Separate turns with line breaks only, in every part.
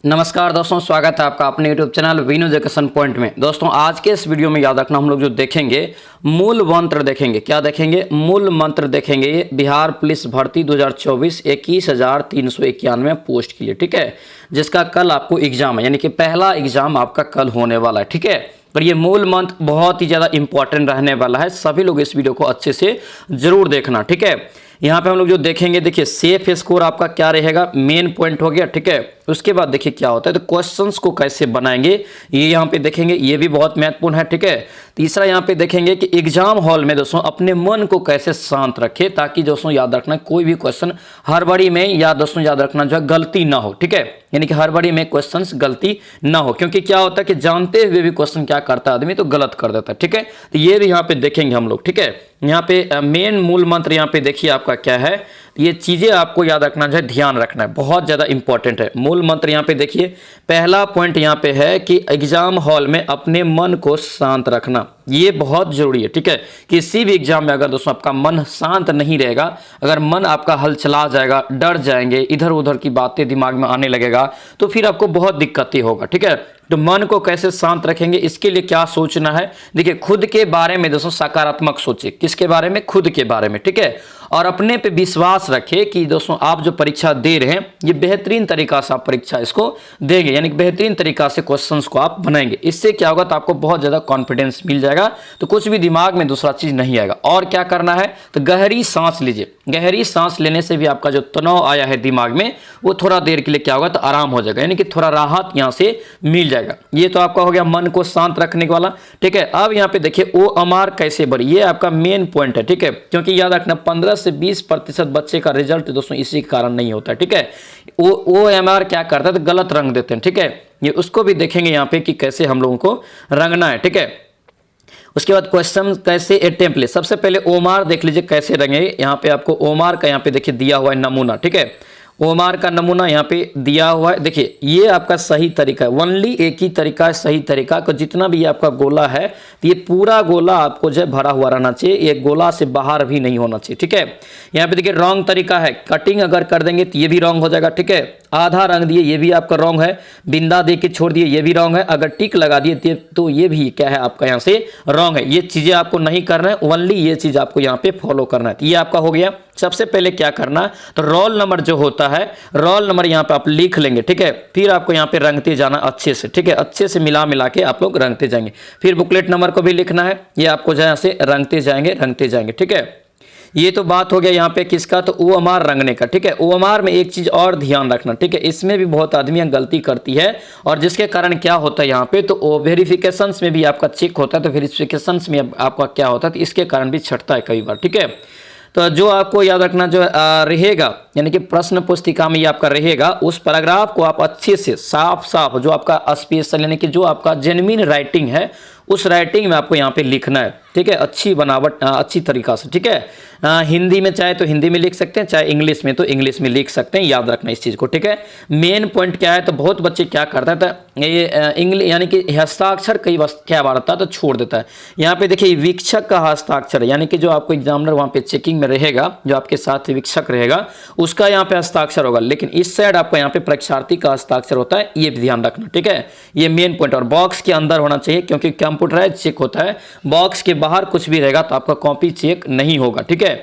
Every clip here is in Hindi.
नमस्कार दोस्तों, स्वागत है आपका अपने YouTube चैनल विनो एजुकेशन पॉइंट में। दोस्तों आज के इस वीडियो में याद रखना, हम लोग जो देखेंगे मूल मंत्र देखेंगे। क्या देखेंगे? मूल मंत्र देखेंगे। ये बिहार पुलिस भर्ती 2024 21,391 पोस्ट के लिए, ठीक है, जिसका कल आपको एग्जाम है, यानी कि पहला एग्जाम आपका कल होने वाला है, ठीक है। और ये मूल मंत्र बहुत ही ज़्यादा इंपॉर्टेंट रहने वाला है, सभी लोग इस वीडियो को अच्छे से जरूर देखना, ठीक है। यहाँ पे हम लोग जो देखेंगे, देखिए सेफ स्कोर आपका क्या रहेगा, मेन पॉइंट हो गया, ठीक है। उसके बाद देखिए क्या होता है, तो क्वेश्चंस को कैसे बनाएंगे ये यहाँ पे देखेंगे, ये भी बहुत महत्वपूर्ण है, ठीक है। तीसरा यहाँ पे देखेंगे कि एग्जाम हॉल में दोस्तों अपने मन को कैसे शांत रखें, ताकि दोस्तों याद रखना कोई भी क्वेश्चन हड़बड़ी में या दोस्तों याद रखना जो है गलती ना हो, ठीक है। यानी कि हड़बड़ी में क्वेश्चंस गलती ना हो, क्योंकि क्या होता है कि जानते हुए भी क्वेश्चन क्या करता है आदमी, तो गलत कर देता है, ठीक है। तो ये भी यहाँ पे देखेंगे हम लोग, ठीक है। यहाँ पे मेन मूल मंत्र यहाँ पे देखिए आपका क्या है, ये चीजें आपको याद रखना है, ध्यान रखना है, बहुत ज्यादा इंपॉर्टेंट है। मूल मंत्र यहाँ पे देखिए, पहला पॉइंट यहाँ पे है कि एग्जाम हॉल में अपने मन को शांत रखना, ये बहुत जरूरी है, ठीक है। किसी भी एग्जाम में अगर दोस्तों आपका मन शांत नहीं रहेगा, अगर मन आपका हलचला जाएगा, डर जाएंगे, इधर उधर की बातें दिमाग में आने लगेगा, तो फिर आपको बहुत दिक्कतें होगा, ठीक है। तो मन को कैसे शांत रखेंगे, इसके लिए क्या सोचना है, देखिए खुद के बारे में दोस्तों सकारात्मक सोचिए। किसके बारे में? खुद के बारे में, ठीक है। और अपने पे विश्वास रखें कि दोस्तों आप जो परीक्षा दे रहे हैं ये बेहतरीन तरीका से आप परीक्षा इसको देंगे, यानी कि बेहतरीन तरीका से क्वेश्चंस को आप बनाएंगे। इससे क्या होगा, तो आपको बहुत ज्यादा कॉन्फिडेंस मिल जाएगा, तो कुछ भी दिमाग में दूसरा चीज नहीं आएगा। और क्या करना है, तो गहरी सांस लीजिए। गहरी सांस लेने से भी आपका जो तनाव आया है दिमाग में, वो थोड़ा देर के लिए क्या होगा, तो आराम हो जाएगा, यानी कि थोड़ा राहत यहाँ से मिल जाएगा। ये तो आपका हो गया मन को शांत रखने वाला, ठीक है। अब यहाँ पे देखिए OMR कैसे बढ़े, ये आपका मेन पॉइंट है, ठीक है। क्योंकि याद रखना 15 से 20% बच्चे का रिजल्ट दोस्तों इसी के कारण नहीं होता है, ठीक है। OMR क्या करता है, तो गलत रंग देते हैं, ठीक है। ये उसको भी देखेंगे यहाँ पे कि कैसे हम लोगों को रंगना है, ठीक है। उसके बाद क्वेश्चन कैसे अटेम्प्ट ले, सबसे पहले OMR देख लीजिए कैसे रंगे। यहाँ पे आपको OMR का यहाँ पे देखिए दिया हुआ है नमूना, ठीक है। OMR का नमूना यहाँ पे दिया हुआ है, देखिए ये आपका सही तरीका है, ओनली एक ही तरीका है सही तरीका को। जितना भी आपका गोला है, तो ये पूरा गोला आपको जो है भरा हुआ रहना चाहिए, ये गोला से बाहर भी नहीं होना चाहिए, ठीक है। यहाँ पे देखिए रॉन्ग तरीका है, कटिंग अगर कर देंगे तो ये भी रॉन्ग हो जाएगा, ठीक है। आधा रंग दिए ये भी आपका रॉन्ग है, बिंदा दे के छोड़ दिए ये भी रॉन्ग है, अगर टिक लगा दिए तो ये भी क्या है आपका यहाँ से रॉन्ग है। ये चीजें आपको नहीं करना है, ओनली ये चीज आपको यहाँ पे फॉलो करना है। तो ये आपका हो गया। सबसे पहले क्या करना, तो रोल नंबर जो होता है, रोल नंबर यहाँ पे आप लिख लेंगे, ठीक है। फिर आपको यहाँ पे रंगते जाना अच्छे से, ठीक है, अच्छे से मिला के आप लोग रंगते जाएंगे। फिर बुकलेट नंबर को भी लिखना है, ये आपको यहाँ से रंगते जाएंगे, ठीक है। ये तो बात हो गया यहाँ पे किसका, तो OMR रंगने का, ठीक है। OMR में एक चीज और ध्यान रखना, ठीक है, इसमें भी बहुत आदमियां गलती करती है, और जिसके कारण क्या होता है यहाँ पे, तो वेरिफिकेशन में भी आपका चेक होता है, तो वेरिफिकेशन में आपका क्या होता है, तो इसके कारण भी छटता है कई बार, ठीक है। तो जो आपको याद रखना जो रहेगा, यानी कि प्रश्न पुस्तिका में ये आपका रहेगा, उस पैराग्राफ को आप अच्छे से साफ जो आपका स्पेशल यानी कि जो आपका जेन्युइन राइटिंग है, उस राइटिंग में आपको यहाँ पे लिखना है, ठीक है, अच्छी बनावट अच्छी तरीका से, ठीक है। हिंदी में चाहे तो हिंदी में लिख सकते हैं, चाहे इंग्लिश में तो इंग्लिश में लिख सकते हैं, याद रखना इस चीज़ को, ठीक है। मेन पॉइंट क्या है, तो बहुत बच्चे क्या करते हैं, तो ये इंग्लिश यानी कि हस्ताक्षर कई बार क्या बारता है, तो छोड़ देता है। यहाँ पे देखिए वीक्षक का हस्ताक्षर है, यानी कि जो आपको एग्जामिनर वहाँ पे चेकिंग में रहेगा, जो आपके साथ वीक्षक रहेगा, उसका यहाँ पे हस्ताक्षर होगा, लेकिन इस साइड आपका यहाँ पे परीक्षार्थी का हस्ताक्षर होता है, ये भी ध्यान रखना, ठीक है। ये मेन पॉइंट। और बॉक्स के अंदर होना चाहिए, क्योंकि कंप्यूटराइज चेक होता है, बॉक्स के बाहर कुछ भी रहेगा तो आपका कॉपी चेक नहीं होगा, ठीक है।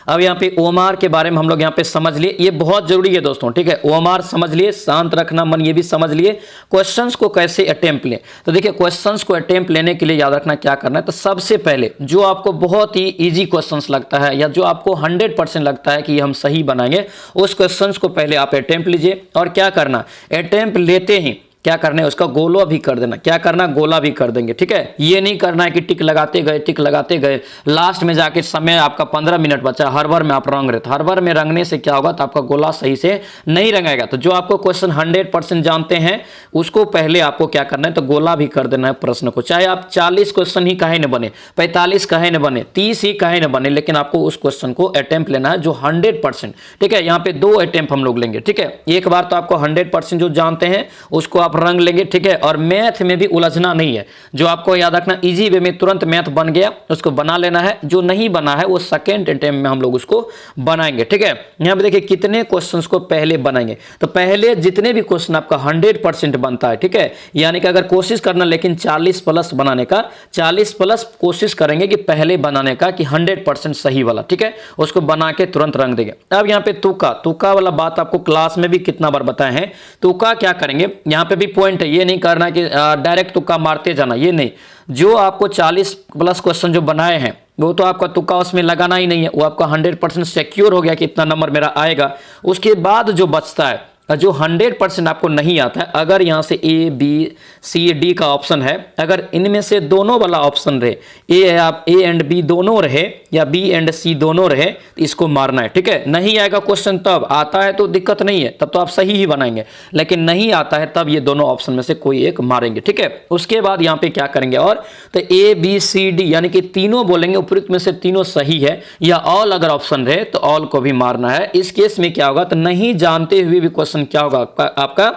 अब यहाँ पे OMR के बारे में हम लोग यहाँ पे समझ लिए, ये बहुत जरूरी है दोस्तों, ठीक है। OMR समझ लिए, शांत रखना मन, ये भी समझ लिए। क्वेश्चंस को कैसे अटेम्प्ट लें, तो देखिए क्वेश्चंस को अटेम्प्ट लेने के लिए याद रखना क्या करना है, तो सबसे पहले जो आपको बहुत ही इजी क्वेश्चंस लगता है, या जो आपको 100% लगता है कि ये हम सही बनाएंगे, उस क्वेश्चंस को पहले आप अटेम्प्ट लीजिए। और क्या करना, अटेम्प्ट लेते ही क्या करना है, उसका गोला भी कर देना। क्या करना, गोला भी कर देंगे, ठीक है। ये नहीं करना है कि टिक लगाते गए, लास्ट में जाके समय आपका 15 मिनट बचा, हर बार में आप रंग रहे, हर बार में रंगने से क्या होगा, तो आपका गोला सही से नहीं रंगेगा। तो जो आपको क्वेश्चन 100% जानते हैं, उसको पहले आपको क्या करना है, तो गोला भी कर देना है प्रश्न को। चाहे आप 40 क्वेश्चन ही काहे न बने, 45 काहे न बने, 30 ही काहे न बने, लेकिन आपको उस क्वेश्चन को अटेम्प्ट लेना है जो 100%, ठीक है। यहाँ पे 2 अटेम्प्ट हम लोग लेंगे, ठीक है। एक बार तो आपको 100% जो जानते हैं उसको आप रंग लेंगे, ठीक है। और मैथ में भी उलझना नहीं है, जो आपको याद रखना इजी वे में तुरंत मैथ बन गया उसको बना लेना है, जो नहीं बना है वो सेकेंड अटेम्प्ट में हम लोग उसको बनाएंगे, ठीक है। यहाँ पे देखिए कितने क्वेश्चंस को पहले बनाएंगे, तो पहले जितने भी क्वेश्चन आपका 100% बनता है, ठीक है। यानी कि अगर कोशिश करना लेकिन 40 प्लस बनाने का, 40 प्लस कोशिश करेंगे कि पहले बनाने का कि 100% सही वाला, ठीक है, उसको बना के तुरंत रंग देंगे। अब यहाँ पे तुक्का वाला बात आपको क्लास में भी कितना बार बताए हैं। तुक्का क्या करेंगे, यहाँ पे भी पॉइंट है, ये नहीं करना कि डायरेक्ट तुक्का मारते जाना, ये नहीं। जो आपको 40 प्लस क्वेश्चन जो बनाए हैं वो तो आपका तुक्का उसमें लगाना ही नहीं है, वो आपका 100% सिक्योर हो गया कि इतना नंबर मेरा आएगा। उसके बाद जो बचता है, जो 100% आपको नहीं आता है, अगर यहाँ से ए बी सी डी का ऑप्शन है, अगर इनमें से दोनों वाला ऑप्शन रहे, ए एंड बी दोनों रहे या बी एंड सी दोनों रहे, तो इसको मारना है, ठीक है। नहीं आएगा क्वेश्चन, तब आता है तो दिक्कत नहीं है, तब तो आप सही ही बनाएंगे, लेकिन नहीं आता है तब ये दोनों ऑप्शन में से कोई एक मारेंगे, ठीक है। उसके बाद यहाँ पे क्या करेंगे, और तो ए बी सी डी यानी कि तीनों बोलेंगे, उपयुक्त में से तीनों सही है, या ऑल अगर ऑप्शन रहे तो ऑल को भी मारना है। इस केस में क्या होगा, तो नहीं जानते हुए भी क्वेश्चन क्या होगा आपका,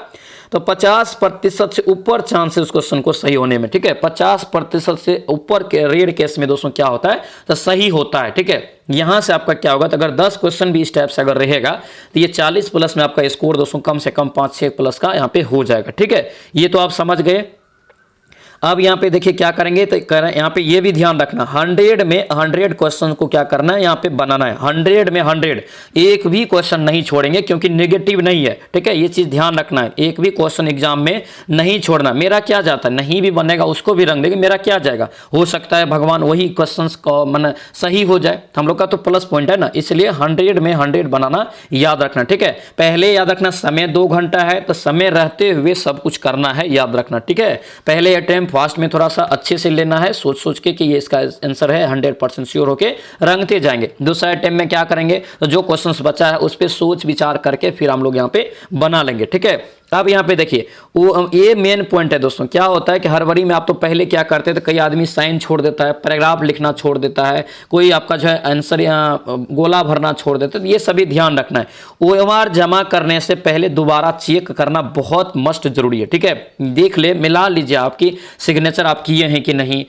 तो 50% से ऊपर चांस है उस क्वेश्चन को सही होने में, ठीक है। 50% से ऊपर के रेयर केस में दोस्तों क्या होता है, तो सही होता है, ठीक है। यहां से आपका क्या होगा, तो अगर 10 क्वेश्चन भी इस टाइप से अगर रहेगा तो ये 40 प्लस में आपका स्कोर दोस्तों कम से कम 5-6 प्लस का यहाँ पे हो जाएगा, ठीक है। ये तो आप समझ गए। अब यहाँ पे देखिए क्या करेंगे, तो यहाँ पे ये भी ध्यान रखना, 100 में 100 क्वेश्चन को क्या करना है, यहाँ पे बनाना है। 100 में 100 एक भी क्वेश्चन नहीं छोड़ेंगे, क्योंकि नेगेटिव नहीं है, ठीक है। ये चीज ध्यान रखना है, एक भी क्वेश्चन एग्जाम में नहीं छोड़ना। मेरा क्या जाता है, नहीं भी बनेगा उसको भी रंग देंगे, मेरा क्या जाएगा, हो सकता है भगवान वही क्वेश्चन को मन सही हो जाए, हम लोग का तो प्लस पॉइंट है ना, इसलिए 100 में 100 बनाना याद रखना, ठीक है। पहले याद रखना समय 2 घंटा है, तो समय रहते हुए सब कुछ करना है, याद रखना, ठीक है। पहले अटेम्प्ट फास्ट में थोड़ा सा अच्छे से लेना है, सोच के कि ये इसका आंसर है, 100% श्योर होके रंगते जाएंगे। दूसरा अटेम्प्ट में क्या करेंगे, तो जो क्वेश्चंस बचा है उस पर सोच विचार करके फिर हम लोग यहाँ पे बना लेंगे, ठीक है। अब यहाँ पे देखिए वो ये मेन पॉइंट है दोस्तों, क्या होता है कि हर बारी में आप तो पहले क्या करते थे, कई आदमी साइन छोड़ देता है, पैराग्राफ लिखना छोड़ देता है, कोई आपका जो है आंसर गोला भरना छोड़ देता है, तो ये सभी ध्यान रखना है। ओएमआर जमा करने से पहले दोबारा चेक करना बहुत मस्ट जरूरी है, ठीक है। देख ले, मिला लीजिए आपकी सिग्नेचर आप किए हैं कि नहीं,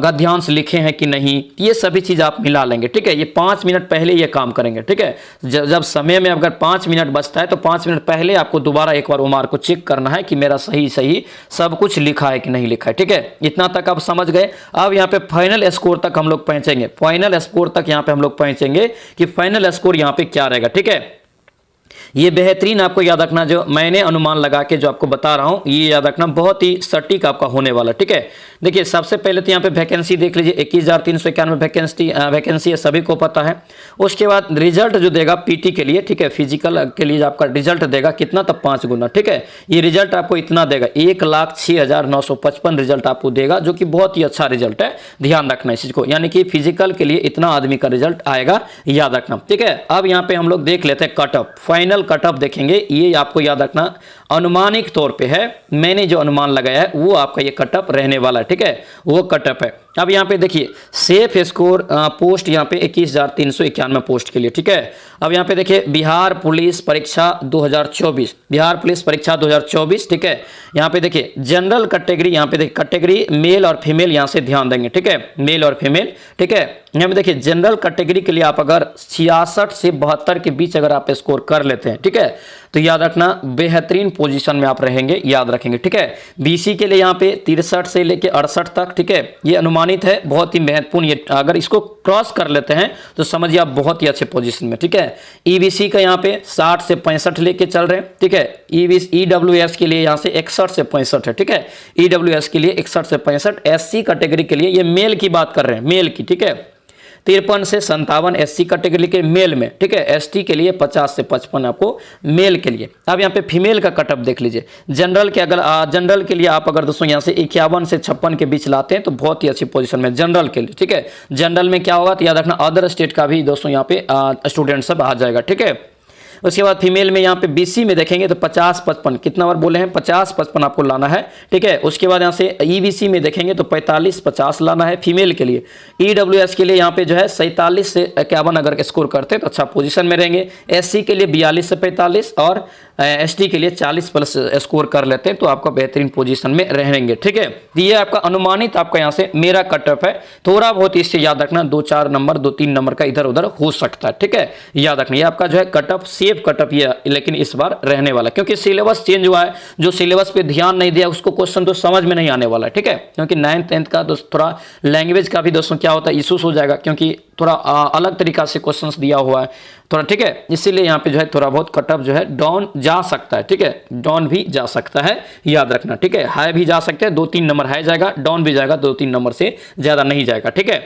गद्यांश लिखे हैं कि नहीं, ये सभी चीज आप मिला लेंगे, ठीक है। ये 5 मिनट पहले ये काम करेंगे, ठीक है। जब समय में अगर 5 मिनट बचता है तो 5 मिनट पहले आपको दोबारा एक बार ओएमआर को चेक करना है कि मेरा सही सब कुछ लिखा है कि नहीं लिखा है, ठीक है। इतना तक आप समझ गए। अब यहाँ पे फाइनल स्कोर तक हम लोग पहुंचेंगे, फाइनल स्कोर तक यहाँ पे हम लोग पहुंचेंगे कि फाइनल स्कोर यहाँ पे क्या रहेगा, ठीक है। ये बेहतरीन आपको याद रखना, जो मैंने अनुमान लगा के जो आपको बता रहा हूं, ये याद रखना बहुत ही सटीक आपका होने वाला, ठीक है। देखिए सबसे पहले तो यहाँ पे वैकेंसी देख लीजिए, 21,391 वैकेंसी है, सभी को पता है। उसके बाद रिजल्ट जो देगा पीटी के लिए, ठीक है, फिजिकल के लिए आपका रिजल्ट देगा कितना, तब 5 गुना, ठीक है। ये रिजल्ट आपको इतना देगा, 1,06,955 रिजल्ट आपको देगा, जो कि बहुत ही अच्छा रिजल्ट है, ध्यान रखना इस चीज को। यानी कि फिजिकल के लिए इतना आदमी का रिजल्ट आएगा, याद रखना, ठीक है। अब यहाँ पे हम लोग देख लेते हैं cut off, final cut off देखेंगे। ये आपको याद रखना अनुमानिक तौर पे है, मैंने जो अनुमान लगाया है वो आपका ये कट ऑफ रहने वाला है, ठीक है, वो कट ऑफ है। अब यहाँ पे देखिए सेफ स्कोर पोस्ट यहाँ पे 21,391 पोस्ट के लिए, ठीक है। अब यहाँ पे देखिए बिहार पुलिस परीक्षा 2024, बिहार पुलिस परीक्षा 2024, ठीक है। यहाँ पे देखिए जनरल कैटेगरी, यहाँ पे देखिए कैटेगरी मेल और फीमेल, यहाँ से ध्यान देंगे, ठीक है, मेल और फीमेल, ठीक है। यहाँ पे देखिए जनरल कैटेगरी के लिए आप अगर 66 से 72 के बीच अगर आप स्कोर कर लेते हैं, ठीक है, तो याद रखना बेहतरीन पोजीशन में आप रहेंगे, याद रखेंगे, ठीक है। बीसी के लिए यहाँ पे 63 से लेके 68 तक, ठीक है, ये अनुमानित है, बहुत ही महत्वपूर्ण। ये अगर इसको क्रॉस कर लेते हैं तो समझिए आप बहुत ही अच्छे पोजीशन में, ठीक है। ईबीसी का यहाँ पे 60 से 65 लेके चल रहे हैं, ठीक है। ईडब्ल्यूएस के लिए यहाँ से 61 से 65 है, ठीक है, ईडब्ल्यूएस के लिए 61 से 65। एससी कैटेगरी के लिए, ये मेल की बात कर रहे हैं, मेल की, ठीक है, 53 से 57 एससी कैटेगरी के मेल में, ठीक है। एसटी के लिए 50 से 55 आपको मेल के लिए। अब यहाँ पे फीमेल का कटअप देख लीजिए, जनरल के अगर जनरल के लिए आप अगर दोस्तों यहाँ से 51 से 56 के बीच लाते हैं तो बहुत ही अच्छी पोजीशन में जनरल के लिए, ठीक है। जनरल में क्या होगा तो याद रखना अदर स्टेट का भी दोस्तों यहाँ पे स्टूडेंट सब आ जाएगा, ठीक है। उसके बाद फीमेल में यहाँ पे बीसी में देखेंगे तो 50-55, कितना बार बोले हैं, 50-55 आपको लाना है, ठीक है। उसके बाद यहाँ से ईबीसी में देखेंगे तो 45-50 लाना है फीमेल के लिए। ईडब्ल्यूएस के लिए यहाँ पे जो है 47 से 51 अगर स्कोर करते हैं तो अच्छा पोजीशन में रहेंगे। एससी के लिए 42 से 45 और एसटी के लिए 40 प्लस स्कोर कर लेते हैं तो आपका बेहतरीन पोजीशन में रहेंगे। ठीक है, ये आपका अनुमानित आपका यहाँ से मेरा कट ऑफ है, थोड़ा बहुत इससे याद रखना 2-4 नंबर 2-3 नंबर का इधर उधर हो सकता है। ठीक है, याद रखना ये आपका जो है cut off safe cut off ये, लेकिन इस बार रहने वाला क्योंकि सिलेबस चेंज हुआ है। जो सिलेबस पे ध्यान नहीं दिया उसको क्वेश्चन तो समझ में नहीं आने वाला है। ठीक है, क्योंकि 9th 10th का थोड़ा लैंग्वेज का भी दोस्तों क्या होता है इशूज हो जाएगा, क्योंकि थोड़ा अलग तरीका से क्वेश्चंस दिया हुआ है थोड़ा। ठीक है, इसीलिए यहाँ पे जो है थोड़ा बहुत कट ऑफ जो है डाउन जा सकता है। ठीक है, डाउन भी जा सकता है, याद रखना। ठीक है, हाई भी जा सकते हैं, 2-3 नंबर हाई जाएगा, डाउन भी जाएगा 2-3 नंबर से ज्यादा नहीं जाएगा। ठीक है,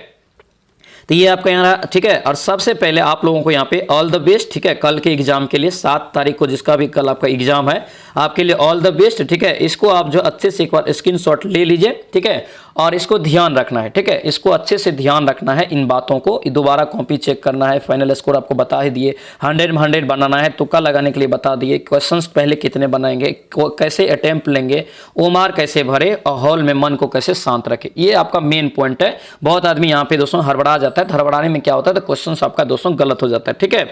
तो ये आपका यहाँ ठीक है। और सबसे पहले आप लोगों को यहाँ पे ऑल द बेस्ट। ठीक है, कल के एग्जाम के लिए 7 तारीख को जिसका भी कल आपका एग्जाम है आपके लिए ऑल द बेस्ट। ठीक है, इसको आप जो अच्छे से एक बार स्क्रीनशॉट ले लीजिए। ठीक है, और इसको ध्यान रखना है। ठीक है, इसको अच्छे से ध्यान रखना है, इन बातों को दोबारा कॉपी चेक करना है। फाइनल स्कोर आपको बता ही दिए, 100 में 100 बनाना है, तुक्का लगाने के लिए बता दिए, क्वेश्चंस पहले कितने बनाएंगे, कैसे अटेम्प्ट लेंगे, ओमार कैसे भरे और हॉल में मन को कैसे शांत रखे, ये आपका मेन पॉइंट है। बहुत आदमी यहाँ पे दोस्तों हड़बड़ा जाता है, हड़बड़ाने में क्या होता है तो क्वेश्चन आपका दोस्तों गलत हो जाता है। ठीक है,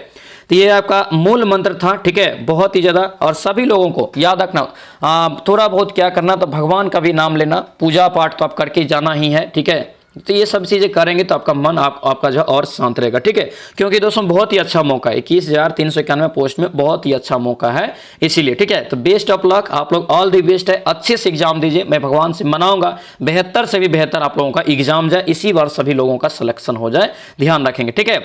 तो ये आपका मूल मंत्र था। ठीक है, बहुत ही ज्यादा, और सभी लोगों को याद रखना थोड़ा बहुत क्या करना तो भगवान का भी नाम लेना, पूजा पाठ तो आप करके जाना ही है। ठीक है, तो ये सब चीजें करेंगे तो आपका मन आपका जो और शांत रहेगा। ठीक है, क्योंकि दोस्तों बहुत ही अच्छा मौका है, 21,391 पोस्ट में बहुत ही अच्छा मौका है इसीलिए। ठीक है, तो बेस्ट ऑफ लक, आप लोग ऑल द बेस्ट है, अच्छे से एग्जाम दीजिए। मैं भगवान से मनाऊंगा बेहतर से भी बेहतर आप लोगों का एग्जाम जाए, इसी बार सभी लोगों का सिलेक्शन हो जाए, ध्यान रखेंगे। ठीक है,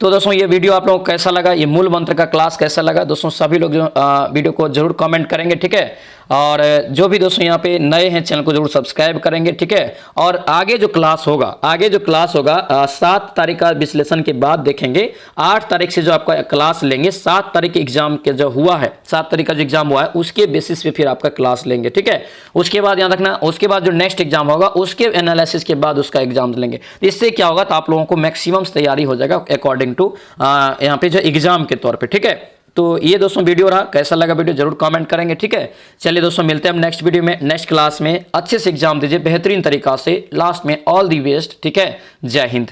तो दोस्तों ये वीडियो आप लोगों को कैसा लगा, ये मूल मंत्र का क्लास कैसा लगा दोस्तों, सभी लोग जो वीडियो को जरूर कमेंट करेंगे। ठीक है, और जो भी दोस्तों यहाँ पे नए हैं चैनल को जरूर सब्सक्राइब करेंगे। ठीक है, और आगे जो क्लास होगा 7 तारीख का विश्लेषण के बाद देखेंगे, 8 तारीख से जो आपका क्लास लेंगे, 7 तारीख के एग्जाम के जो हुआ है, 7 तारीख का जो एग्जाम हुआ है उसके बेसिस पे फिर आपका क्लास लेंगे। ठीक है, उसके बाद याद रखना, उसके बाद जो नेक्स्ट एग्जाम होगा उसके एनालिसिस के बाद उसका एग्जाम लेंगे। इससे क्या होगा तो आप लोगों को मैक्सिमम तैयारी हो जाएगा अकॉर्डिंग टू यहाँ पे जो एग्जाम के तौर पे। ठीक है, तो ये दोस्तों वीडियो रहा, कैसा लगा वीडियो जरूर कमेंट करेंगे। ठीक है, चलिए दोस्तों मिलते हैं हम नेक्स्ट वीडियो में, नेक्स्ट क्लास में। अच्छे से एग्जाम दीजिए बेहतरीन तरीका से, लास्ट में ऑल दी बेस्ट। ठीक है, जय हिंद।